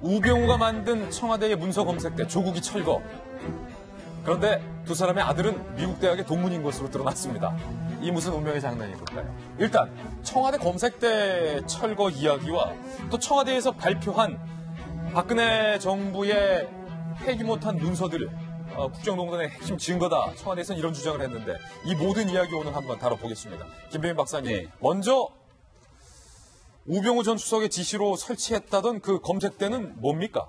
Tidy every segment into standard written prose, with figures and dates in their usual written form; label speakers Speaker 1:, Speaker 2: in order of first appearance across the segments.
Speaker 1: 우병우가 만든 청와대의 문서 검색대 조국이 철거. 그런데 두 사람의 아들은 미국 대학의 동문인 것으로 드러났습니다. 이 무슨 운명의 장난일까요? 일단 청와대 검색대 철거 이야기와 또 청와대에서 발표한 박근혜 정부의 폐기 못한 문서들을 국정농단의 핵심 증거다. 청와대에서는 이런 주장을 했는데 이 모든 이야기 오늘 한번 다뤄보겠습니다. 김병민 박사님, 네. 먼저 우병우 전 수석의 지시로 설치했다던 그 검색대는 뭡니까?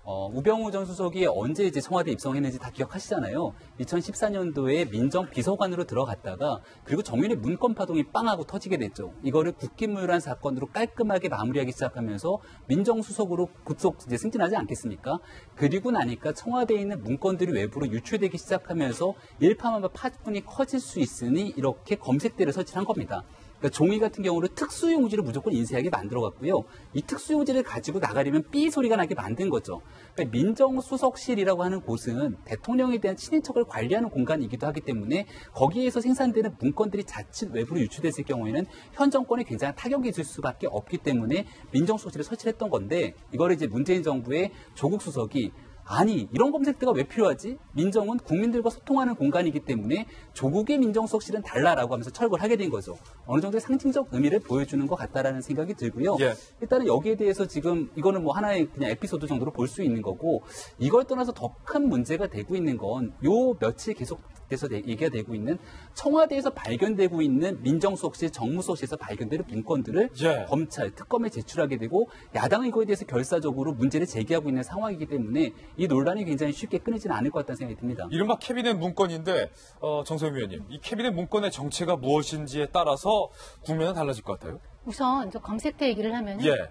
Speaker 2: 우병우 전 수석이 언제 이제 청와대 입성했는지 다 기억하시잖아요. 2014년도에 민정비서관으로 들어갔다가 그리고 정윤의 문건 파동이 빵하고 터지게 됐죠. 이거를 국기무혈한 사건으로 깔끔하게 마무리하기 시작하면서 민정수석으로 급속 이제 승진하지 않겠습니까? 그리고 나니까 청와대에 있는 문건들이 외부로 유출되기 시작하면서 일파만파 파문이 커질 수 있으니 이렇게 검색대를 설치한 겁니다. 그러니까 종이 같은 경우는 특수용지를 무조건 인쇄하게 만들어갔고요. 이 특수용지를 가지고 나가려면 삐 소리가 나게 만든 거죠. 그러니까 민정수석실이라고 하는 곳은 대통령에 대한 친인척을 관리하는 공간이기도 하기 때문에 거기에서 생산되는 문건들이 자칫 외부로 유출됐을 경우에는 현 정권에 굉장히 타격이 있을 수밖에 없기 때문에 민정수석실을 설치했던 건데 이거를 이제 문재인 정부의 조국 수석이 아니 이런 검색대가 왜 필요하지? 민정은 국민들과 소통하는 공간이기 때문에 조국의 민정수석실은 달라라고 하면서 철거를 하게 된 거죠. 어느 정도의 상징적 의미를 보여주는 것 같다라는 생각이 들고요. 예. 일단은 여기에 대해서 지금 이거는 뭐 하나의 그냥 에피소드 정도로 볼 수 있는 거고 이걸 떠나서 더 큰 문제가 되고 있는 건 요 며칠 계속돼서 얘기가 되고 있는 청와대에서 발견되고 있는 민정수석실, 정무수석실에서 발견되는 문건들을 예. 검찰, 특검에 제출하게 되고 야당은 이거에 대해서 결사적으로 문제를 제기하고 있는 상황이기 때문에 이 논란이 굉장히 쉽게 끊이지는 않을 것 같다는 생각이 듭니다.
Speaker 1: 이른바 캐비넷 문건인데 정세현 위원님, 이 캐비넷 문건의 정체가 무엇인지에 따라서 국면은 달라질 것 같아요.
Speaker 3: 우선 저 검색대 얘기를 하면
Speaker 1: 예.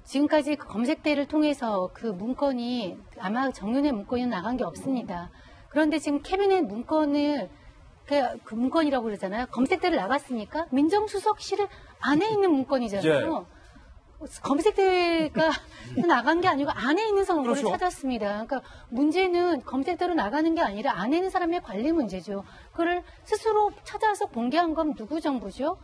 Speaker 3: 지금까지 그 검색대를 통해서 그 문건이 아마 정윤의 문건이 나간 게 없습니다. 그런데 지금 캐비넷 문건을 그 문건이라고 그러잖아요. 검색대를 나갔으니까 민정수석실 안에 있는 문건이잖아요. 예. 검색대가 나간 게 아니고 안에 있는 정보를 그렇죠. 찾았습니다. 그러니까 문제는 검색대로 나가는 게 아니라 안에 있는 사람의 관리 문제죠. 그걸 스스로 찾아서 공개한 건 누구 정보죠?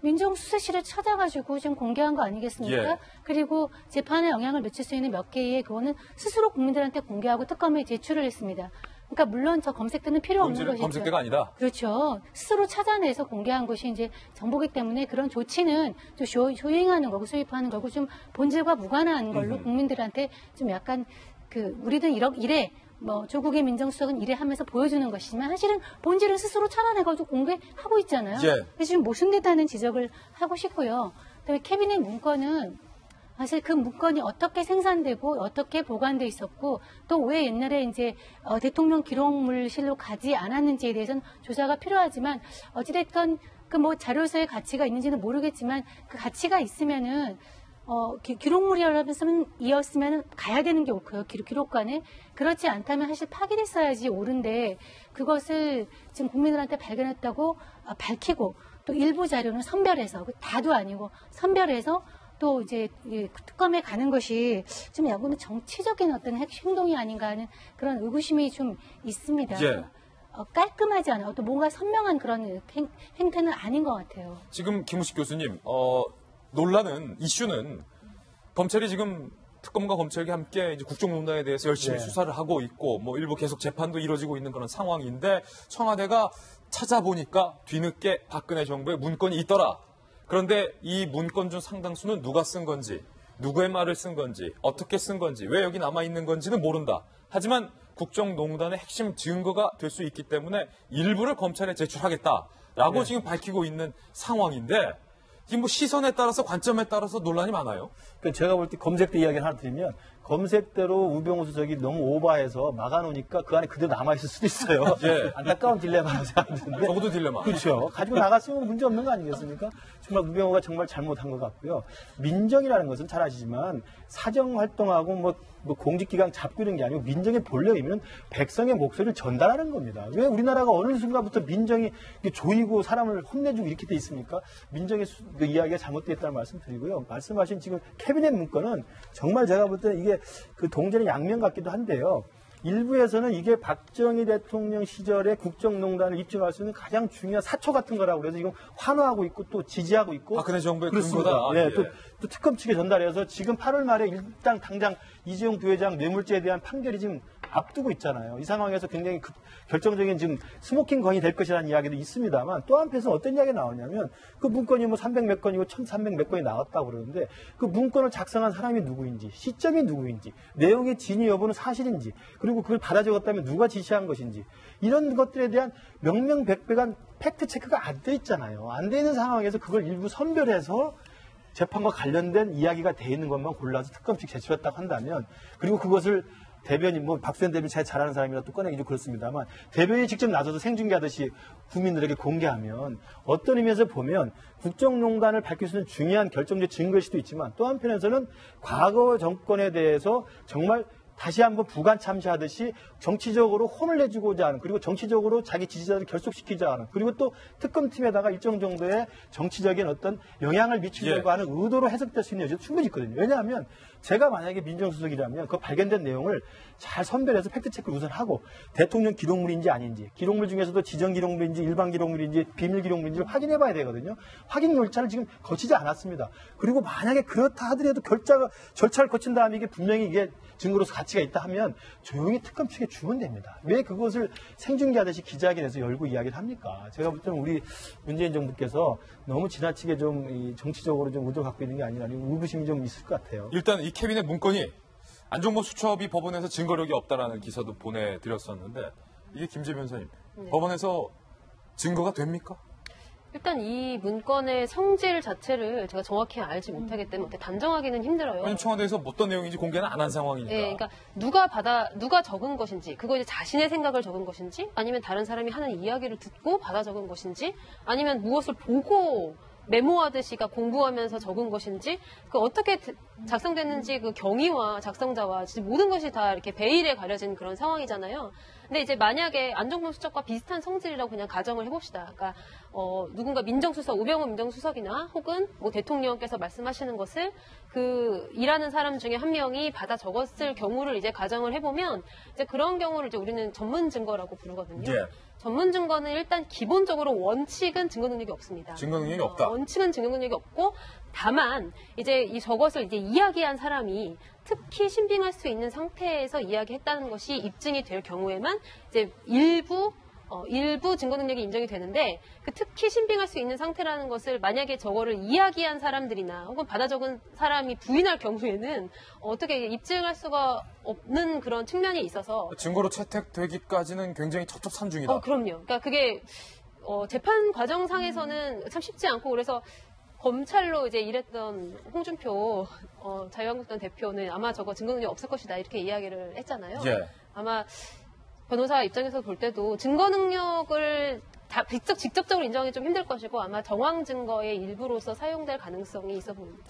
Speaker 3: 민정수석실을 찾아가지고 지금 공개한 거 아니겠습니까? 예. 그리고 재판에 영향을 미칠 수 있는 몇 개의 그거는 스스로 국민들한테 공개하고 특검에 제출을 했습니다. 그러니까 물론 저 검색대는 필요 없는 것이죠.
Speaker 1: 검색대가 아니다.
Speaker 3: 그렇죠. 스스로 찾아내서 공개한 것이 이제 정보이기 때문에 그런 조치는 좀 조행하는 거고 수입하는 거고 좀 본질과 무관한 걸로 국민들한테 좀 약간 우리는 이래. 뭐 조국의 민정수석은 이래 하면서 보여주는 것이지만 사실은 본질은 스스로 찾아내가지고 공개하고 있잖아요. 예. 그래서 지금 모순됐다는 지적을 하고 싶고요. 그다음에 캐비넷 문건은 사실 그 문건이 어떻게 생산되고 어떻게 보관돼 있었고 또 왜 옛날에 이제 대통령 기록물실로 가지 않았는지에 대해서는 조사가 필요하지만 어찌됐건 그 뭐 자료서의 가치가 있는지는 모르겠지만 그 가치가 있으면은 기록물이었으면 가야 되는 게 옳고요. 기록관에. 그렇지 않다면 사실 파기됐어야지 옳은데 그것을 지금 국민들한테 발견했다고 밝히고 또 일부 자료는 선별해서 다도 아니고 선별해서 또 이제 특검에 가는 것이 좀 약간 정치적인 어떤 행동이 아닌가 하는 그런 의구심이 좀 있습니다. 예. 깔끔하지 않아요. 또 뭔가 선명한 그런 행태는 아닌 것 같아요.
Speaker 1: 지금 김우식 교수님, 논란은, 이슈는 검찰이 지금 특검과 검찰이 함께 이제 국정농단에 대해서 열심히 수사를 하고 있고 뭐 일부 계속 재판도 이루어지고 있는 그런 상황인데 청와대가 찾아보니까 뒤늦게 박근혜 정부의 문건이 있더라. 그런데 이 문건 중 상당수는 누가 쓴 건지, 누구의 말을 쓴 건지, 어떻게 쓴 건지, 왜 여기 남아있는 건지는 모른다. 하지만 국정농단의 핵심 증거가 될 수 있기 때문에 일부를 검찰에 제출하겠다라고 지금 밝히고 있는 상황인데 지금 뭐 시선에 따라서 관점에 따라서 논란이 많아요.
Speaker 4: 그러니까 제가 볼 때 검색대 이야기를 하나 드리면 검색대로 우병우 수석이 너무 오버해서 막아놓으니까 그 안에 그대로 남아있을 수도 있어요. 예. 안타까운 딜레마라고 생각하는데.
Speaker 1: 적어도 딜레마.
Speaker 4: 그렇죠. 가지고 나갔으면 문제 없는 거 아니겠습니까? 정말 우병우가 정말 잘못한 것 같고요. 민정이라는 것은 잘 아시지만 사정활동하고 뭐 공직기강 잡고 이런 게 아니고 민정의 본래 의미는 백성의 목소리를 전달하는 겁니다. 왜 우리나라가 어느 순간부터 민정이 조이고 사람을 혼내주고 이렇게 돼 있습니까? 민정의 이야기가 잘못되었다는 말씀 드리고요. 말씀하신 지금 캐비넷 문건은 정말 제가 볼 때는 이게 그 동전의 양면 같기도 한데요. 일부에서는 이게 박정희 대통령 시절에 국정농단을 입증할 수 있는 가장 중요한 사초 같은 거라고 그래서 지금 환호하고 있고 또 지지하고 있고.
Speaker 1: 박근혜 정부의
Speaker 4: 그렇습니다.
Speaker 1: 근거다.
Speaker 4: 네,
Speaker 1: 예.
Speaker 4: 또 특검 측에 전달해서 지금 8월 말에 일단 당장 이재용 부회장 뇌물죄에 대한 판결이 지금 앞두고 있잖아요. 이 상황에서 굉장히 결정적인 지금 스모킹 건이 될 것이라는 이야기도 있습니다만 또 한편에서 어떤 이야기가 나오냐면 그 문건이 뭐 300 몇 건이고 1300 몇 건이 나왔다고 그러는데 그 문건을 작성한 사람이 누구인지 시점이 누구인지 내용의 진위 여부는 사실인지 그리고 그걸 받아 적었다면 누가 지시한 것인지 이런 것들에 대한 명명백백한 팩트 체크가 안 돼 있잖아요. 안 돼 있는 상황에서 그걸 일부 선별해서 재판과 관련된 이야기가 돼 있는 것만 골라서 특검 측 제출했다고 한다면 그리고 그것을 대변인, 뭐 박수현 대변인 잘 잘하는 사람이라 또 꺼내기 좀 그렇습니다만 대변인이 직접 나서서 생중계하듯이 국민들에게 공개하면 어떤 의미에서 보면 국정농단을 밝힐 수 있는 중요한 결정적 증거일 수도 있지만 또 한편에서는 과거 정권에 대해서 정말 다시 한번 부관 참시하듯이 정치적으로 혼을 내주고자 하는 그리고 정치적으로 자기 지지자를 결속시키자 하는 그리고 또 특검팀에다가 일정 정도의 정치적인 어떤 영향을 미치려고 하는 의도로 해석될 수 있는 여지도 충분히 있거든요. 왜냐하면 제가 만약에 민정수석이라면 그 발견된 내용을 잘 선별해서 팩트체크를 우선 하고 대통령 기록물인지 아닌지 기록물 중에서도 지정 기록물인지 일반 기록물인지 비밀 기록물인지를 확인해 봐야 되거든요. 확인 절차를 지금 거치지 않았습니다. 그리고 만약에 그렇다 하더라도 절차를 거친 다음에 이게 분명히 이게 증거로서 가치가 있다 하면 조용히 특검 측에 주면 됩니다. 왜 그것을 생중계하듯이 기자회견에서 열고 이야기를 합니까? 제가 볼 때는 우리 문재인 정부께서 너무 지나치게 좀 정치적으로 좀 의도를 갖고 있는 게 아니라 의구심이 좀 있을 것 같아요.
Speaker 1: 일단 이 캐비넷 문건이 안종범 수첩이 법원에서 증거력이 없다라는 기사도 보내드렸었는데 이게 김재 변호사님 법원에서 증거가 됩니까?
Speaker 5: 일단 이 문건의 성질 자체를 제가 정확히 알지 못하기 때문에 단정하기는 힘들어요.
Speaker 1: 아니, 청와대에서 어떤 내용인지 공개는 안 한 상황이니까.
Speaker 5: 네, 그러니까 누가 적은 것인지, 그거 이제 자신의 생각을 적은 것인지, 아니면 다른 사람이 하는 이야기를 듣고 받아 적은 것인지, 아니면 무엇을 보고 메모하듯이가 공부하면서 적은 것인지, 그 어떻게 작성됐는지 그 경위와 작성자와 진짜 모든 것이 다 이렇게 베일에 가려진 그런 상황이잖아요. 근데 이제 만약에 안종범 수첩과 비슷한 성질이라고 그냥 가정을 해봅시다. 그러니까 누군가 민정수석, 우병우 민정수석이나 혹은 뭐 대통령께서 말씀하시는 것을 그 일하는 사람 중에 한 명이 받아 적었을 경우를 이제 가정을 해보면 이제 그런 경우를 이제 우리는 전문 증거라고 부르거든요.
Speaker 1: 예.
Speaker 5: 전문 증거는 일단 기본적으로 원칙은 증거 능력이 없습니다.
Speaker 1: 증거 능력이 없다.
Speaker 5: 원칙은 증거 능력이 없고 다만 이제 저것을 이제 이야기한 사람이 특히 신빙할 수 있는 상태에서 이야기했다는 것이 입증이 될 경우에만 이제 일부 증거 능력이 인정이 되는데 그 특히 신빙할 수 있는 상태라는 것을 만약에 저거를 이야기한 사람들이나 혹은 받아 적은 사람이 부인할 경우에는 어떻게 입증할 수가 없는 그런 측면이 있어서
Speaker 1: 증거로 채택되기까지는 굉장히 척척산중이다.
Speaker 5: 그럼요. 그러니까 그게 재판 과정상에서는 참 쉽지 않고 그래서 검찰로 이제 일했던 홍준표 자유한국당 대표는 아마 저거 증거 능력이 없을 것이다 이렇게 이야기를 했잖아요.
Speaker 1: 예.
Speaker 5: 아마 변호사 입장에서 볼 때도 증거 능력을 다 직접적으로 인정하기 좀 힘들 것이고 아마 정황 증거의 일부로서 사용될 가능성이 있어 보입니다.